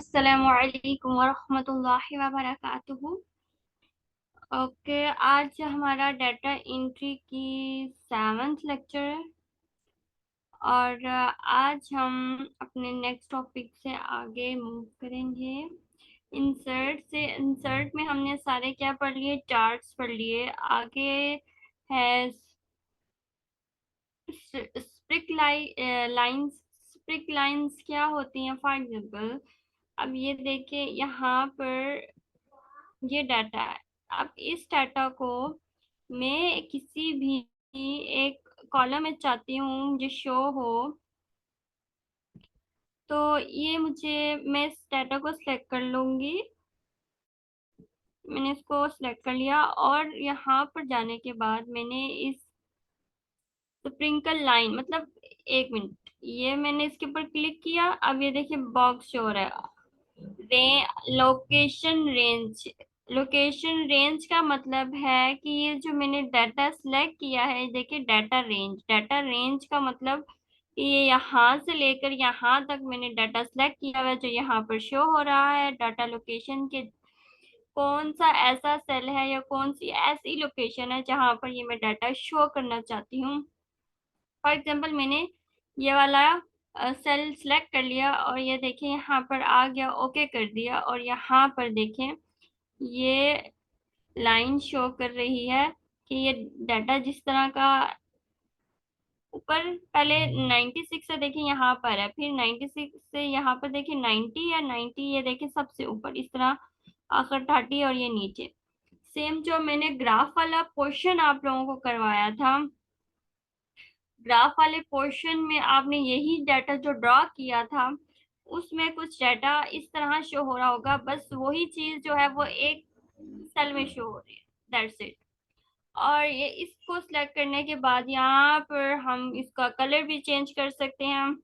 अस्सलामुअलैकुम वरहमतुल्लाहि वबरकातुहू। ओके, आज हमारा डाटा एंट्री की 7th लेक्चर है और आज हम अपने नेक्स्ट टॉपिक से आगे मूव करेंगे। इंसर्ट में हमने सारे क्या पढ़ लिए, चार्ट्स पढ़ लिए। आगे है लाइंस। स्प्रिक लाइंस क्या होती हैं? फॉर एग्जांपल, अब ये देखिए यहाँ पर ये डाटा है। अब इस डाटा को मैं किसी भी एक कॉलम में चाहती हूँ जो शो हो, तो ये मैं इस डाटा को सिलेक्ट कर लूंगी। मैंने इसको सिलेक्ट कर लिया और यहाँ पर जाने के बाद मैंने इस स्प्रिंकल लाइन मतलब, एक मिनट, ये मैंने इसके ऊपर क्लिक किया। अब ये देखिए बॉक्स शो हो रहा है। Location range. लोकेशन रेंज का मतलब है कि ये जो मैंने डाटा सिलेक्ट किया है, देखिए डाटा रेंज। डाटा रेंज का मतलब कि ये यहाँ से लेकर यहाँ तक मैंने डाटा सिलेक्ट किया हुआ है, जो यहाँ पर शो हो रहा है। डाटा लोकेशन के कौन सा ऐसा सेल है या कौन सी ऐसी लोकेशन है जहाँ पर ये मैं डाटा शो करना चाहती हूँ। फॉर एग्जाम्पल, मैंने ये वाला सेल सिलेक्ट कर लिया और ये देखिए यहाँ पर आ गया, ओके कर दिया। और यहाँ पर देखें ये लाइन शो कर रही है कि ये डाटा जिस तरह का ऊपर पहले 96 से देखिए यहाँ पर है, फिर 96 से यहाँ पर देखिए 90 या 90, ये देखिए सबसे ऊपर इस तरह आखिर 30 और ये नीचे। सेम जो मैंने ग्राफ वाला पोर्शन आप लोगों को करवाया था, ग्राफ वाले पोर्शन में आपने यही डाटा जो ड्रॉ किया था, उसमें कुछ डाटा इस तरह शो हो रहा होगा। बस वही चीज जो है वो एक सेल में शो हो रही है, दैट्स इट। और ये इसको सिलेक्ट करने के बाद यहाँ पर हम इसका कलर भी चेंज कर सकते हैं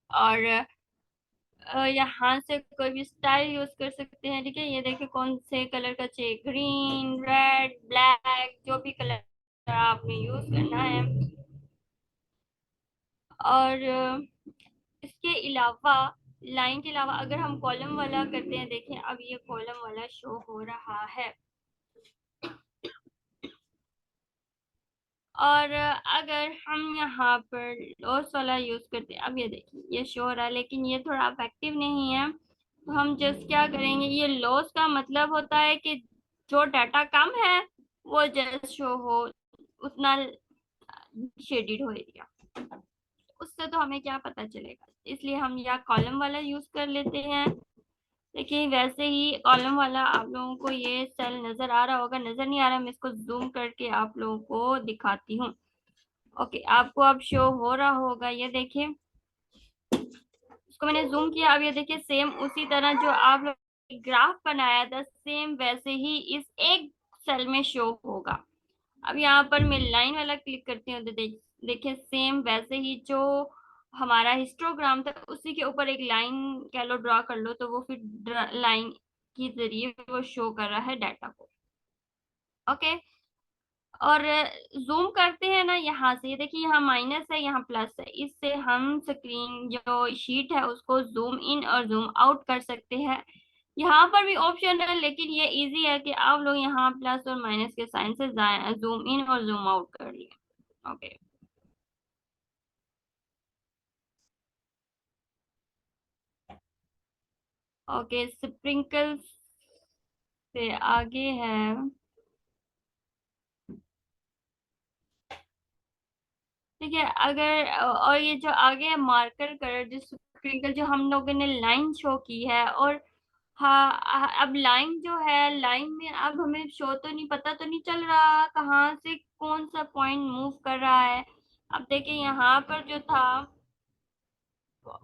और यहाँ से कोई भी स्टाइल यूज कर सकते हैं। ठीक है, ये देखिए कौन से कलर का चाहिए, ग्रीन, रेड, ब्लैक, जो भी कलर आपने यूज करना है। और इसके अलावा, लाइन के अलावा अगर हम कॉलम वाला करते हैं, देखें अब ये कॉलम वाला शो हो रहा है। और अगर हम यहाँ पर लॉस वाला यूज करते हैं, अब ये देखिए ये शो हो रहा है लेकिन ये थोड़ा इफेक्टिव नहीं है। तो हम जस्ट क्या करेंगे, ये लॉस का मतलब होता है कि जो डाटा कम है वो जस्ट शो हो, उतना शेडिड हो एरिया, उससे तो हमें क्या पता चलेगा। इसलिए हम या कॉलम वाला यूज कर लेते हैं। देखिए वैसे ही कॉलम वाला आप लोगों को ये सेल नजर आ रहा होगा, नजर नहीं आ रहा, मैं इसको जूम करके आप लोगों को दिखाती हूँ। ओके, आपको अब शो हो रहा होगा, ये देखिए इसको मैंने जूम किया। अब ये देखिए सेम उसी तरह जो आप लोग ग्राफ बनाया था, सेम वैसे ही इस एक सेल में शो होगा। अब यहाँ पर मैं लाइन वाला क्लिक करती हूँ तो देखिए सेम वैसे ही जो हमारा हिस्टोग्राम था उसी के ऊपर एक लाइन कह लो, ड्रॉ कर लो, तो वो फिर लाइन के जरिए वो शो कर रहा है डाटा को। ओके, और जूम करते हैं ना यहाँ से, ये देखिए यहाँ माइनस है, यहाँ प्लस है, इससे हम स्क्रीन जो शीट है उसको जूम इन और जूम आउट कर सकते हैं। यहाँ पर भी ऑप्शन है लेकिन ये इजी है कि आप लोग यहाँ प्लस और माइनस के साइन से जूम इन और जूम आउट कर लिए। ओके, ओके, स्प्रिंकल्स से आगे है। ठीक है, अगर और ये जो आगे है मार्कर कलर, जो स्प्रिंकल जो हम लोगों ने लाइन शो की है, और हाँ अब लाइन जो है, लाइन में अब हमें शो तो नहीं, पता तो नहीं चल रहा कहाँ से कौन सा पॉइंट मूव कर रहा है। अब देखिए यहाँ पर जो था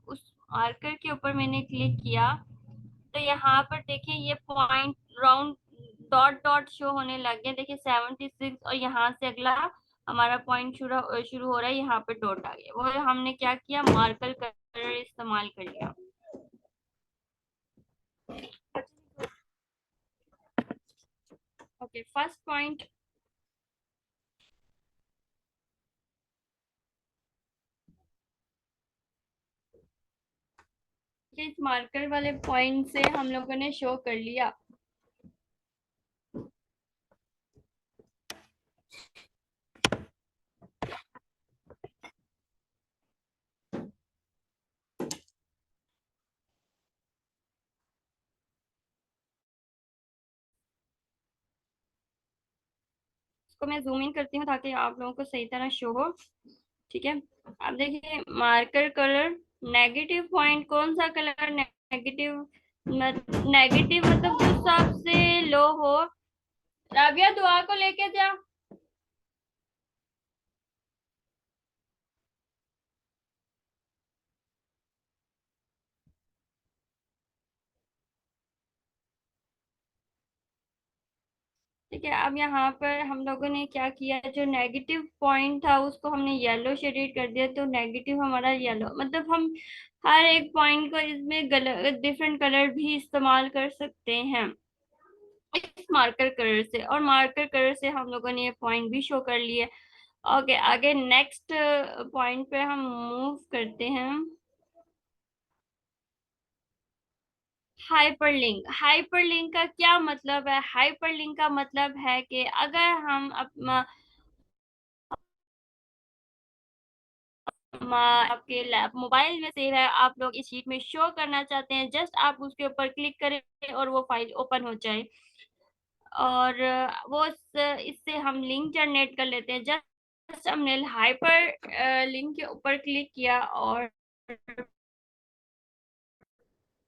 उस मार्कर के ऊपर मैंने क्लिक किया, तो यहाँ पर देखिए ये point round dot dot show होने लग गया। देखिए 76, और यहाँ से अगला हमारा पॉइंट शुरू शुरू हो रहा है, यहाँ पे डॉट आ गया। वो हमने क्या किया, मार्कर कलर इस्तेमाल कर लिया। ओके, फर्स्ट पॉइंट, इस मार्कर वाले पॉइंट से हम लोगों ने शो कर लिया। इसको मैं जूम इन करती हूँ ताकि आप लोगों को सही तरह शो हो। ठीक है, अब देखिए मार्कर कलर, नेगेटिव पॉइंट कौन सा कलर नेगेटिव, नेगेटिव मतलब जो सबसे लो हो। राबिया दुआ को लेके जा। ठीक है, अब यहाँ पर हम लोगों ने क्या किया, जो नेगेटिव पॉइंट था उसको हमने येलो शेडेड कर दिया, तो नेगेटिव हमारा येलो, मतलब हम हर एक पॉइंट को इसमें डिफरेंट कलर भी इस्तेमाल कर सकते हैं इस मार्कर कलर से, और मार्कर कलर से हम लोगों ने ये पॉइंट भी शो कर लिए। ओके, आगे नेक्स्ट पॉइंट पे हम मूव करते हैं। हाइपरलिंक, हाइपरलिंक का क्या मतलब है? हाइपरलिंक का मतलब है कि अगर हम आपके लैप मोबाइल में सेव है, आप लोग इस शीट में शो करना चाहते हैं, जस्ट आप उसके ऊपर क्लिक करें और वो फाइल ओपन हो जाए। और इससे हम लिंक जनरेट कर लेते हैं। जस्ट हमने हाइपर लिंक के ऊपर क्लिक किया और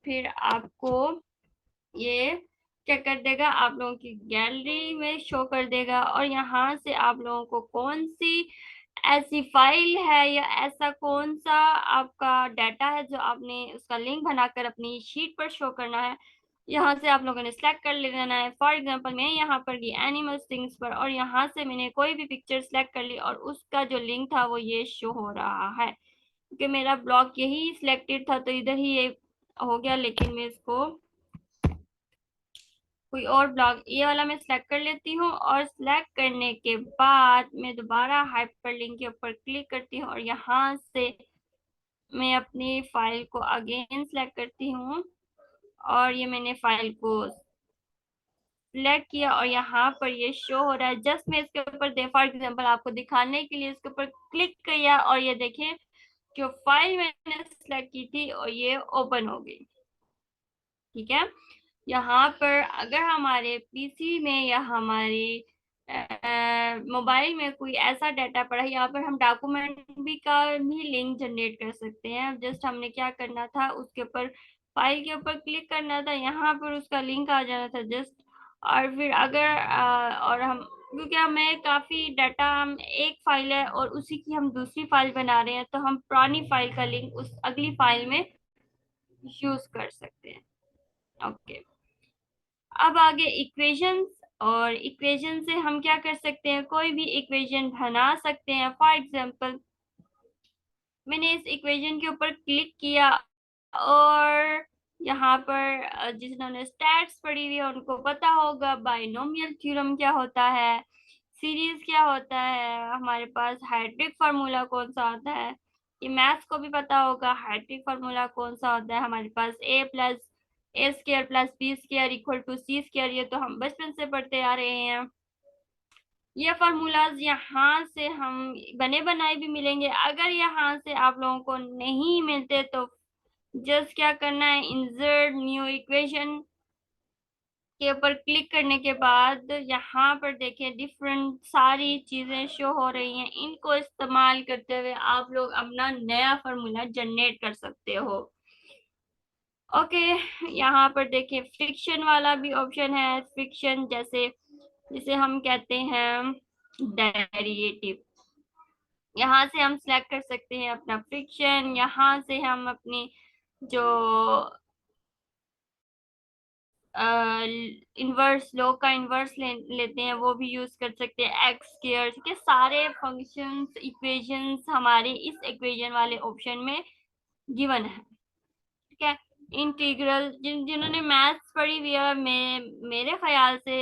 फिर आपको ये क्या कर देगा, आप लोगों की गैलरी में शो कर देगा, और यहाँ से आप लोगों को कौन सी ऐसी फाइल है या ऐसा कौन सा आपका डाटा है जो आपने उसका लिंक बनाकर अपनी शीट पर शो करना है, यहाँ से आप लोगों ने सिलेक्ट कर लेना है। फॉर एग्जांपल मैं यहाँ पर गई एनिमल थिंग्स पर, और यहाँ से मैंने कोई भी पिक्चर सिलेक्ट कर ली और उसका जो लिंक था वो ये शो हो रहा है, क्योंकि मेरा ब्लॉग यही सिलेक्टेड था तो इधर ही ये हो गया। लेकिन मैं इसको कोई और ब्लॉग, ये वाला मैं सिलेक्ट कर लेती हूँ, और सिलेक्ट करने के बाद मैं दोबारा हाइपरलिंक के ऊपर क्लिक करती हूँ, और यहाँ से मैं अपनी फाइल को अगेन सिलेक्ट करती हूँ, और ये मैंने फाइल को सिलेक्ट किया और यहाँ पर ये शो हो रहा है। जस्ट मैं इसके ऊपर दे फॉर एग्जांपल आपको दिखाने के लिए इसके ऊपर क्लिक किया, और ये देखें जो फाइल मैंने सिलेक्ट की थी और ये ओपन हो गई। ठीक है, यहाँ पर अगर हमारे पीसी में या हमारे मोबाइल में कोई ऐसा डाटा पड़ा है, यहाँ पर हम डॉक्यूमेंट भी का भी लिंक जनरेट कर सकते हैं। जस्ट हमने क्या करना था, उसके ऊपर फाइल के ऊपर क्लिक करना था, यहाँ पर उसका लिंक आ जाना था जस्ट। और फिर अगर और हम, क्योंकि हमें काफी डाटा, हम एक फाइल है और उसी की हम दूसरी फाइल बना रहे हैं, तो हम पुरानी फाइल का लिंक उस अगली फाइल में यूज कर सकते हैं। ओके, अब आगे इक्वेशंस, और इक्वेशन से हम क्या कर सकते हैं, कोई भी इक्वेशन बना सकते हैं। फॉर एग्जांपल मैंने इस इक्वेशन के ऊपर क्लिक किया, और यहाँ पर जिन्होंने स्टैट्स पढ़ी हुई है उनको पता होगा बाइनोमियल थ्योरम क्या होता है, सीरीज क्या होता है, हमारे पास हाइड्रिक फार्मूला कौन सा होता है। ये मैथ्स को भी पता होगा हाइड्रिक फार्मूला कौन सा होता है। हमारे पास A square plus B square equal to C square, ये तो हम बचपन से पढ़ते आ रहे हैं। ये फार्मूलाज यहाँ से हम बने बनाए भी मिलेंगे। अगर यहाँ से आप लोगों को नहीं मिलते तो जस्ट क्या करना है, इंसर्ट न्यू इक्वेशन के ऊपर क्लिक करने के बाद यहाँ पर देखिए डिफरेंट सारी चीजें शो हो रही हैं, इनको इस्तेमाल करते हुए आप लोग अपना नया फार्मूला जनरेट कर सकते हो। ओके, यहाँ पर देखिए फ्रिक्शन वाला भी ऑप्शन है। फ्रिक्शन जैसे जिसे हम कहते हैं डेरिवेटिव, यहाँ से हम सिलेक्ट कर सकते हैं अपना फ्रिक्शन। यहाँ से हम अपनी जो इनवर्स, लॉग का इनवर्स लेते हैं वो भी यूज कर सकते हैं, एक्स स्क्वायर। ठीक है, सारे फंक्शंस इक्वेशंस हमारे इस इक्वेशन वाले ऑप्शन में गिवन है। ठीक है, इंटीग्रल जिन्होंने मैथ्स पढ़ी हुई है, मेरे ख्याल से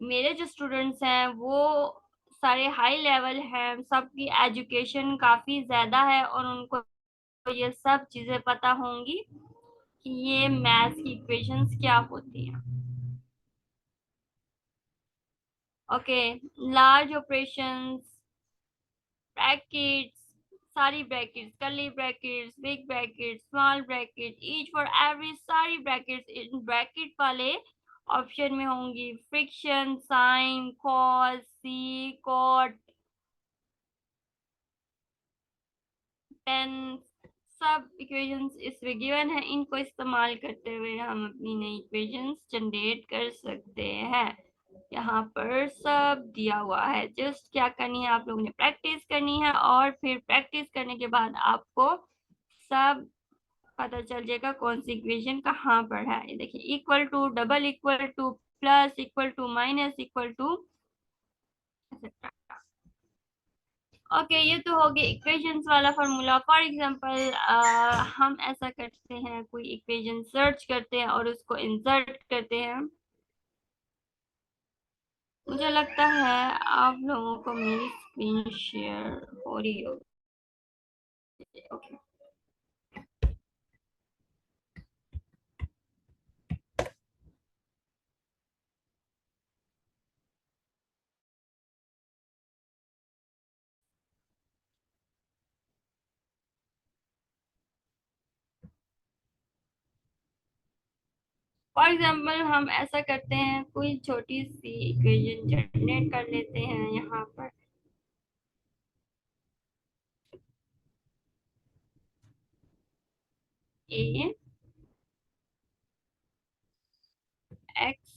मेरे जो स्टूडेंट्स हैं वो सारे हाई लेवल हैं, सबकी एजुकेशन काफी ज्यादा है और उनको ये सब चीजें पता होंगी। कि ये मैथ्स की इक्वेशंस क्या होती हैं। ओके, लार्ज ऑपरेशंस, ब्रैकेट्स, सारी brackets, curly brackets, big brackets, small bracket, each for every, सारी ब्रैकेट्स इन ब्रैकेट वाले ऑप्शन में होंगी। फ्रिक्शन, साइन, कॉस, सी, कॉट, टेन, सब इक्वेशंस इसमें गिवन है। इनको इस्तेमाल करते हुए हम अपनी नई इक्वेशंस जनरेट कर सकते हैं। यहाँ पर सब दिया हुआ है, जस्ट क्या करनी है, आप लोगों ने प्रैक्टिस करनी है, और फिर प्रैक्टिस करने के बाद आपको सब पता चल जाएगा कौन सी इक्वेशन कहाँ पर है। ये देखिए, equal to, double equal to, plus equal to, minus equal to, okay. ये तो हो गया इक्वेशंस वाला फॉर्मूला। फॉर एग्जांपल हम ऐसा करते हैं, कोई इक्वेशन सर्च करते हैं और उसको इंसर्ट करते हैं। मुझे लगता है आप लोगों को मेरी स्क्रीन शेयर हो रही होगी। ओके, फॉर एग्जांपल हम ऐसा करते हैं, कोई छोटी सी इक्वेशन जनरेट कर लेते हैं यहाँ पर। ए एक्स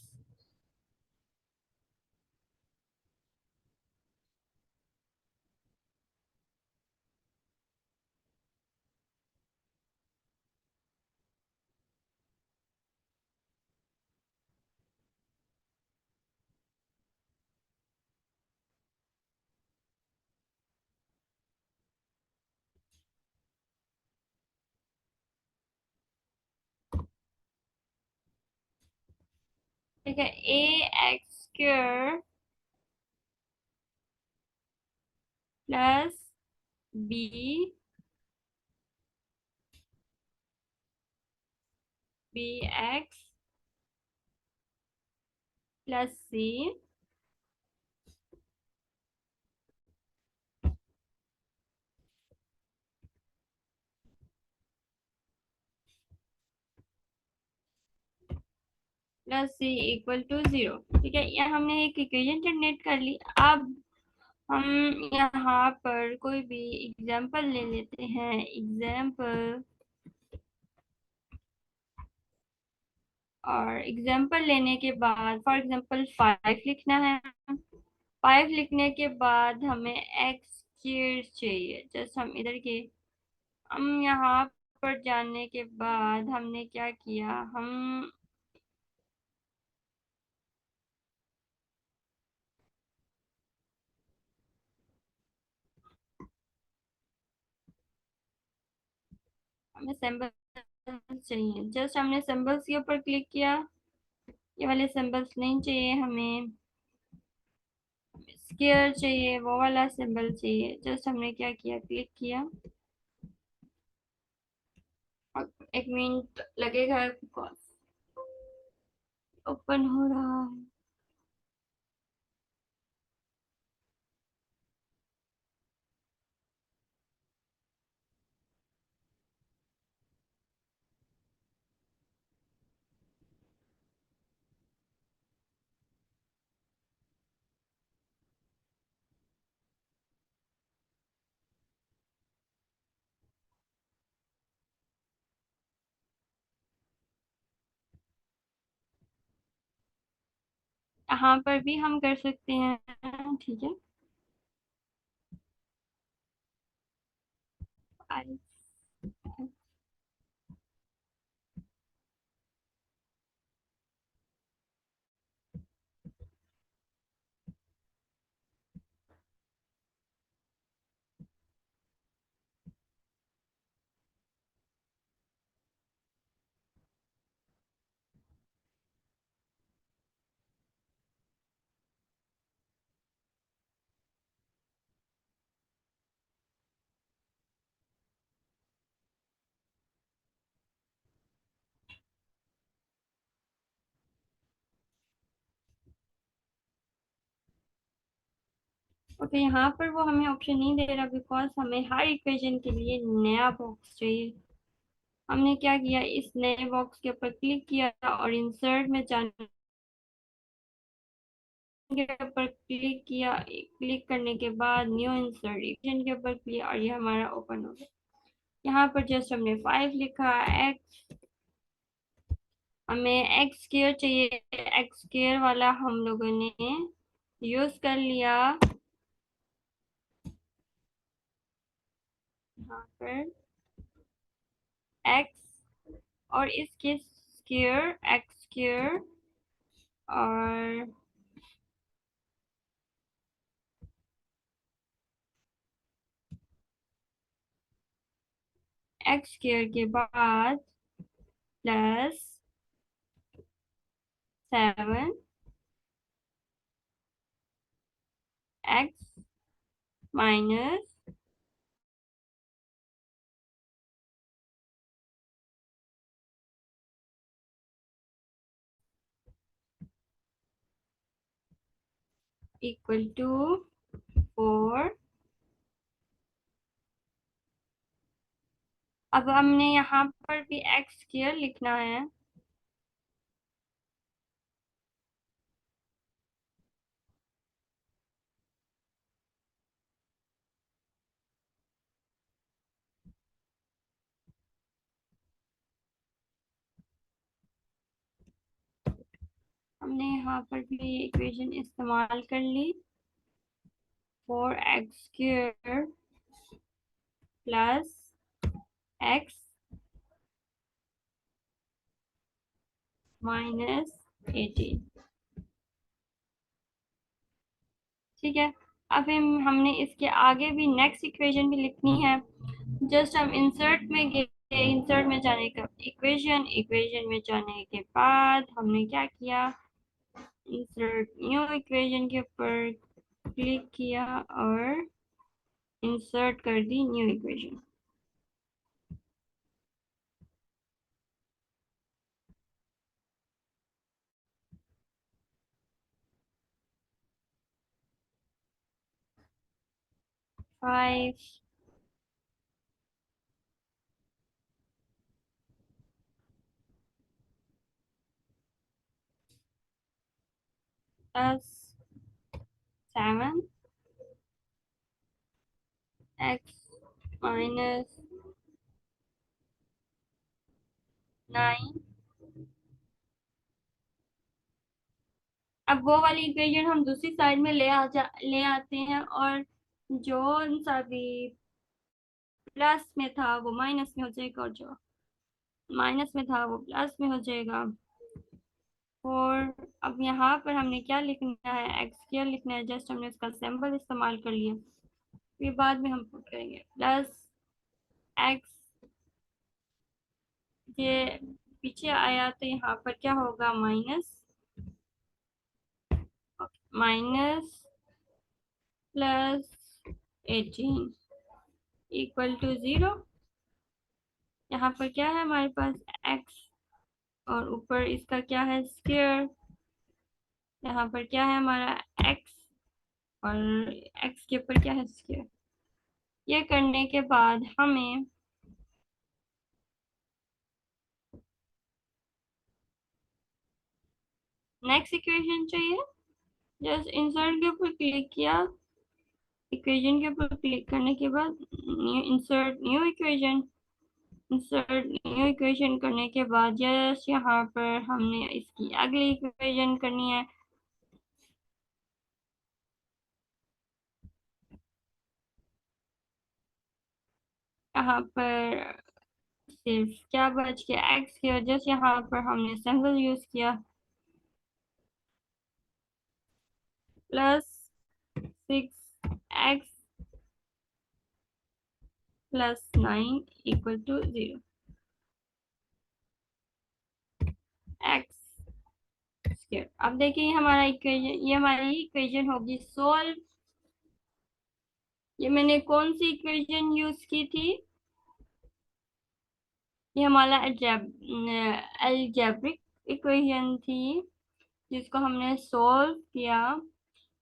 ठीक है, A X square plus B B X plus C plus C equal to 0। ठीक है, ये हमने एक इक्वेशन जनरेट कर ली। अब हम यहाँ पर कोई भी एग्जाम्पल ले लेते हैं। एग्जाम्पल, और एग्जाम्पल लेने के बाद फॉर एग्जाम्पल 5 लिखना है। 5 लिखने के बाद हमें एक्स चाहिए। जस्ट हम इधर के, हम यहाँ पर जाने के बाद हमने क्या किया, हम हमें सिंबल चाहिए। जस्ट हमने सिंबल्स के ऊपर क्लिक किया। ये वाले सिंबल्स नहीं चाहिए हमें, स्क्वायर चाहिए, वो वाला सिंबल चाहिए। जस्ट हमने क्या किया, क्लिक किया, और 1 मिनट लगेगा, ओपन हो रहा है। यहाँ पर भी हम कर सकते हैं, ठीक है। I- ओके, यहाँ पर वो हमें ऑप्शन नहीं दे रहा बिकॉज हमें हर इक्वेशन के लिए नया बॉक्स चाहिए। हमने क्या किया, इस नए बॉक्स के ऊपर क्लिक किया और इंसर्ट में जाने के ऊपर क्लिक किया। क्लिक करने के बाद न्यू इंसर्ट इक्वेशन के ऊपर क्लिक और ये हमारा ओपन हो गया। यहाँ पर जस्ट हमने 5 लिखा। एक्स, हमें एक्स स्क्वायर चाहिए। एक्स स्क्वायर वाला हम लोगों ने यूज कर लिया यहाँ पर। एक्स और इसके स्क्वायर, एक्स स्क्वायर और एक्स स्क्वायर के बाद plus 7 x minus equal to 4। अब हमने यहाँ पर भी एक्स स्क्वायर लिखना है। हमने यहाँ पर भी इक्वेशन इस्तेमाल कर ली। 4x² plus x minus 18। ठीक है। अब हमने इसके आगे भी नेक्स्ट इक्वेशन भी लिखनी है। जस्ट हम इंसर्ट में गए। इंसर्ट में जाने का इक्वेशन, इक्वेशन में जाने के बाद हमने क्या किया, इंसर्ट न्यू इक्वेशन के ऊपर क्लिक किया और इंसर्ट कर दी new equation. 5 plus 7 x minus 9। अब वो वाली इक्वेशन हम दूसरी साइड में ले आते हैं और जो सा भी प्लस में था वो माइनस में हो जाएगा और जो माइनस में था वो प्लस में हो जाएगा। और अब यहाँ पर हमने क्या लिखना है, एक्स स्क्वायर लिखना है। जस्ट हमने इसका सिंबल इस्तेमाल कर लिया, फिर बाद में हम पुट करेंगे प्लस एक्स। ये पीछे आया तो यहाँ पर क्या होगा, minus, minus plus 18 equal to 0। यहाँ पर क्या है हमारे पास, एक्स और ऊपर इसका क्या है, स्क्वायर। यहाँ पर क्या है हमारा, एक्स और एक्स के ऊपर क्या है, स्क्वायर। ये करने के बाद हमें नेक्स्ट इक्वेशन चाहिए। जस्ट इंसर्ट के ऊपर क्लिक किया। इक्वेशन के ऊपर क्लिक करने के बाद new insert new equation. Insert new equation करने के बाद जस्ट यहाँ पर हमने इसकी अगली इक्वेशन करनी है। यहाँ पर सिर्फ क्या बच गया, एक्स की वजह से यहाँ पर हमने सिंबल यूज किया। Plus 6 x plus 9 equal to 0। X square. अब देखिए हमारा इक्वेशन, ये हमारी इक्वेशन होगी सोल्व। ये मैंने कौन सी इक्वेशन यूज की थी, ये हमारा अलजेब्रिक इक्वेशन थी जिसको हमने सोल्व किया।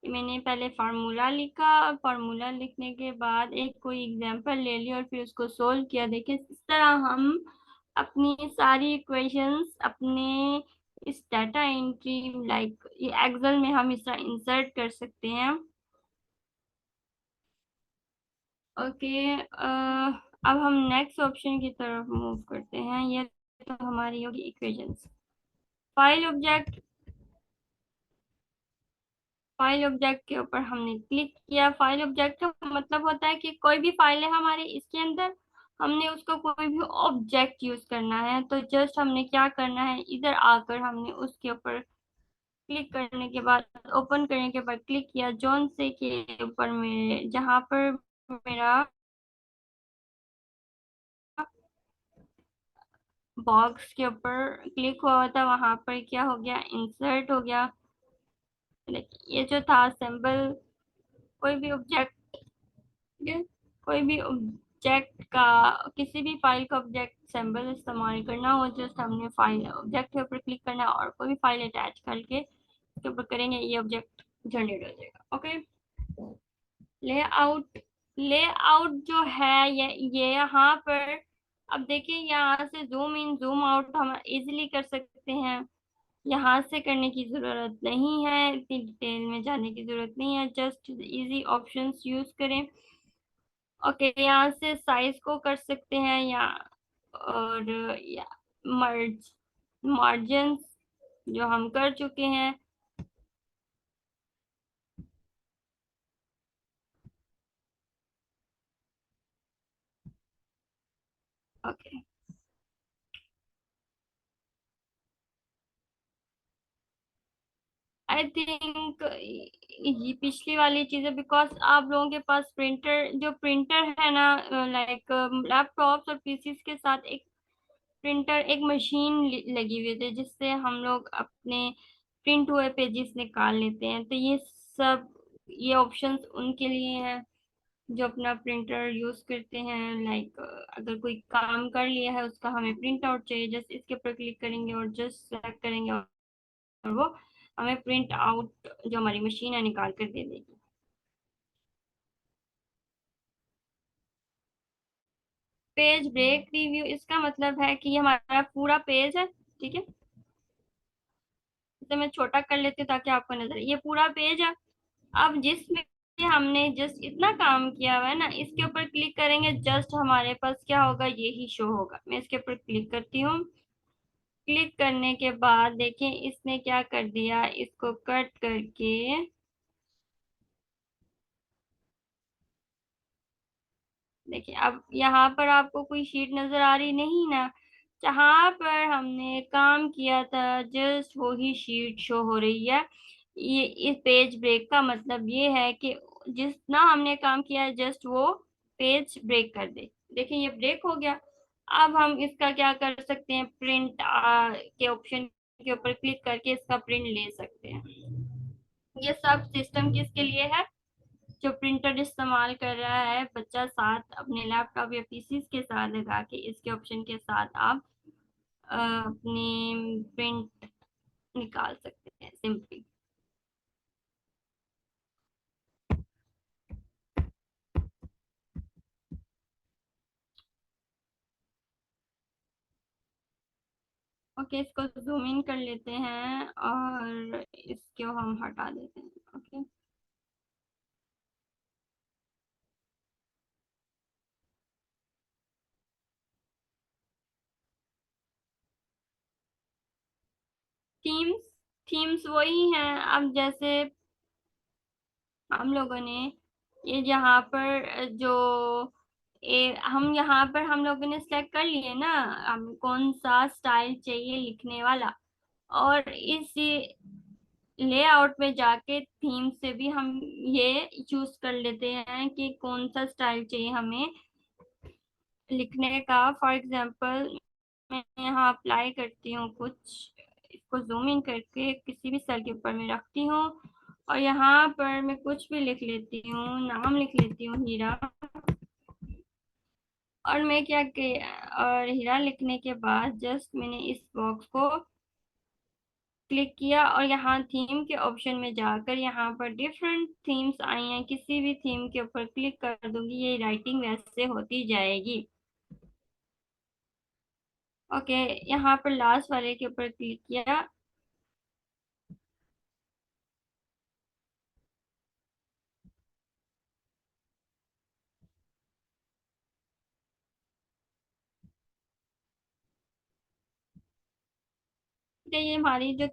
मैंने पहले फार्मूला लिखा। फार्मूला लिखने के बाद एक कोई एग्जांपल ले लिया और फिर उसको सोल्व किया। देखिए इस तरह हम अपनी सारी इक्वेशंस अपने इस डाटा एंट्री लाइक ये एक्सेल में हम इस तरह इंसर्ट कर सकते हैं। ओके, अब हम नेक्स्ट ऑप्शन की तरफ मूव करते हैं। ये तो हमारी होगी equations. File object, file object के ऊपर हमने क्लिक किया। फाइल ऑब्जेक्ट का मतलब होता है कि कोई भी फाइल है हमारे इसके अंदर, हमने उसको कोई भी ऑब्जेक्ट यूज करना है तो जस्ट हमने क्या करना है, इधर आकर हमने उसके ऊपर क्लिक करने के बाद, ओपन करने के बाद क्लिक किया जोन से के ऊपर में जहां पर मेरा बॉक्स के ऊपर क्लिक हुआ हुआ था वहां पर क्या हो गया, इंसर्ट हो गया। ये जो था सिंबल, कोई भी ऑब्जेक्ट, कोई भी ऑब्जेक्ट का, किसी भी फाइल का ऑब्जेक्ट सिंबल इस्तेमाल करना हो, जस्ट हमने फाइल ऑब्जेक्ट के ऊपर क्लिक करना और कोई भी फाइल अटैच करके उसके ऊपर करेंगे, ये ऑब्जेक्ट जनरेट हो जाएगा। ओके, लेआउट, लेआउट जो है ये यहाँ पर, अब देखिए यहाँ से जूम इन जूम आउट हम इजीली कर सकते हैं। यहाँ से करने की जरूरत नहीं है, इतनी डिटेल में जाने की जरूरत नहीं है, जस्ट इजी ऑप्शंस यूज करें। ओके, यहाँ से साइज को कर सकते हैं या, और या मर्ज, मार्जिन्स जो हम कर चुके हैं। ओके, आई थिंक ये पिछली वाली चीजें, बिकॉज आप लोगों के पास प्रिंटर, जो प्रिंटर है ना, लाइक लैपटॉप्स और पीसीस के साथ एक प्रिंटर, एक मशीन लगी हुई थी जिससे हम लोग अपने प्रिंट हुए पेजेस निकाल लेते हैं। तो ये सब, ये ऑप्शंस उनके लिए हैं जो अपना प्रिंटर यूज करते हैं। लाइक अगर कोई काम कर लिया है उसका हमें प्रिंट आउट चाहिए, जस्ट इसके ऊपर क्लिक करेंगे और जस्ट सेलेक्ट करेंगे और वो हमें प्रिंट आउट जो हमारी मशीन है निकाल कर दे देगी। पेज ब्रेक रिव्यू, इसका मतलब है कि ये हमारा पूरा पेज है, ठीक है। इसे मैं छोटा कर लेती हूँ ताकि आपको नजर, ये पूरा पेज है। अब जिसमें हमने जस्ट इतना काम किया हुआ है ना, इसके ऊपर क्लिक करेंगे, जस्ट हमारे पास क्या होगा, यही शो होगा। मैं इसके ऊपर क्लिक करती हूँ। क्लिक करने के बाद देखें इसने क्या कर दिया, इसको कट करके, देखिए अब यहाँ पर आपको कोई शीट नजर आ रही नहीं ना, जहाँ पर हमने काम किया था जस्ट वही शीट शो हो रही है। ये इस पेज ब्रेक का मतलब ये है कि जितना हमने काम किया है जस्ट वो पेज ब्रेक कर दे। देखिए ये ब्रेक हो गया। अब हम इसका क्या कर सकते हैं, प्रिंट के ऑप्शन के ऊपर क्लिक करके इसका प्रिंट ले सकते हैं। ये सब सिस्टम किसके लिए है, जो प्रिंटर इस्तेमाल कर रहा है बच्चा, साथ अपने लैपटॉप या पीसी के साथ लगा के इसके ऑप्शन के साथ आप अपनी प्रिंट निकाल सकते हैं सिंपली। ओके, इसको जूम इन कर लेते हैं और इसको हम हटा देते हैं। ओके, थीम्स, थीम्स वही हैं। अब जैसे हम लोगों ने ये यहाँ पर जो हम यहाँ पर हम लोगों ने सिलेक्ट कर लिए ना, हम कौन सा स्टाइल चाहिए लिखने वाला, और इस लेआउट में जाके थीम से भी हम ये चूज कर लेते हैं कि कौन सा स्टाइल चाहिए हमें लिखने का। फॉर एग्जांपल मैं यहाँ अप्लाई करती हूँ कुछ, इसको जूम इन करके किसी भी सेल के ऊपर मैं रखती हूँ और यहाँ पर मैं कुछ भी लिख लेती हूँ, नाम लिख लेती हूँ हीरा। और मैं क्या और हीरा लिखने के बाद जस्ट मैंने इस बॉक्स को क्लिक किया और यहाँ थीम के ऑप्शन में जाकर यहाँ पर डिफरेंट थीम्स आई हैं, किसी भी थीम के ऊपर क्लिक कर दूंगी, ये राइटिंग वैसे होती जाएगी। ओके, यहाँ पर लास्ट वाले के ऊपर क्लिक किया। ठीक है, ये हमारी जो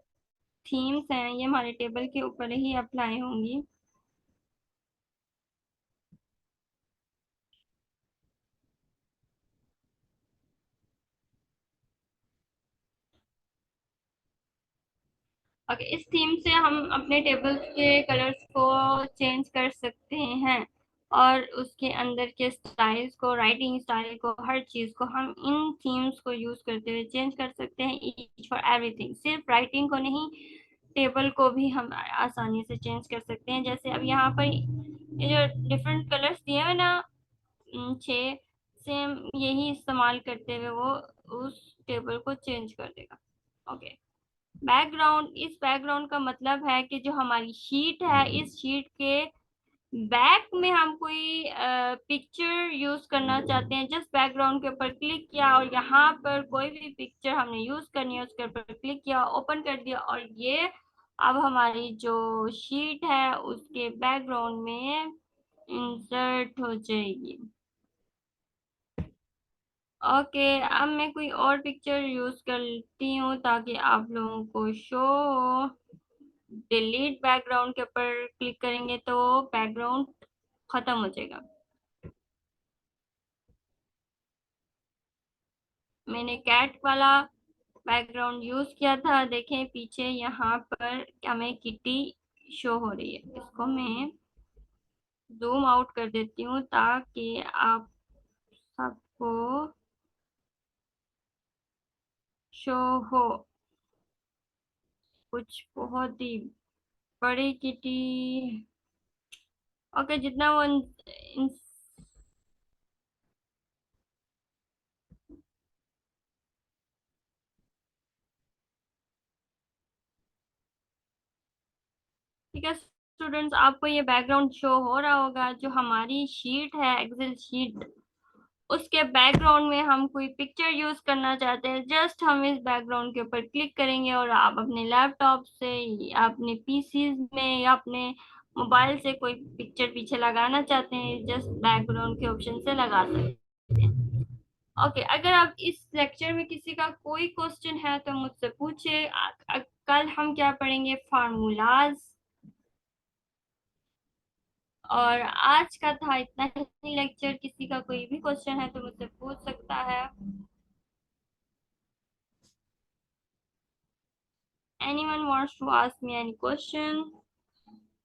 थीम्स हैं ये हमारे टेबल के ऊपर ही अप्लाई होंगी। ओके, इस थीम से हम अपने टेबल के कलर्स को चेंज कर सकते हैं, और उसके अंदर के स्टाइल्स को, राइटिंग स्टाइल को, हर चीज को हम इन थीम्स को यूज करते हुए चेंज कर सकते हैं, ईच फॉर एवरीथिंग। सिर्फ राइटिंग को नहीं, टेबल को भी हम आसानी से चेंज कर सकते हैं। जैसे अब यहाँ पर ये जो डिफरेंट कलर्स दिए हुए ना, 6, सेम यही इस्तेमाल करते हुए वो उस टेबल को चेंज कर देगा। ओके, बैकग्राउंड, इस बैकग्राउंड का मतलब है कि जो हमारी शीट है, इस शीट के बैक में हम कोई पिक्चर यूज करना चाहते हैं। जस्ट बैकग्राउंड के ऊपर क्लिक किया और यहाँ पर कोई भी पिक्चर हमने यूज करनी है उसके ऊपर क्लिक किया, ओपन कर दिया, और ये अब हमारी जो शीट है उसके बैकग्राउंड में इंसर्ट हो जाएगी। ओके, अब मैं कोई और पिक्चर यूज करती हूँ ताकि आप लोगों को शो हो। डिलीट बैकग्राउंड के ऊपर क्लिक करेंगे तो बैकग्राउंड खत्म हो जाएगा। मैंने कैट वाला बैकग्राउंड यूज किया था, देखें पीछे यहाँ पर हमें किटी शो हो रही है। इसको मैं जूम आउट कर देती हूँ ताकि आप सबको शो हो। कुछ बहुत ही बड़ी किटी। ओके, जितना वो ठीक है स्टूडेंट्स, आपको ये बैकग्राउंड शो हो रहा होगा। जो हमारी शीट है, एक्सेल शीट, उसके बैकग्राउंड में हम कोई पिक्चर यूज करना चाहते हैं, जस्ट हम इस बैकग्राउंड के ऊपर क्लिक करेंगे और आप अपने लैपटॉप से या अपने पीसीज में या अपने मोबाइल से कोई पिक्चर पीछे लगाना चाहते हैं, जस्ट बैकग्राउंड के ऑप्शन से लगा सकते हैं। ओके, अगर आप इस लेक्चर में किसी का कोई क्वेश्चन है तो मुझसे पूछे। कल हम क्या पढ़ेंगे, फार्मूलाज। और आज का था इतना ही लेक्चर। किसी का कोई भी क्वेश्चन है तो मुझसे पूछ सकता है। Anyone wants to ask me any question?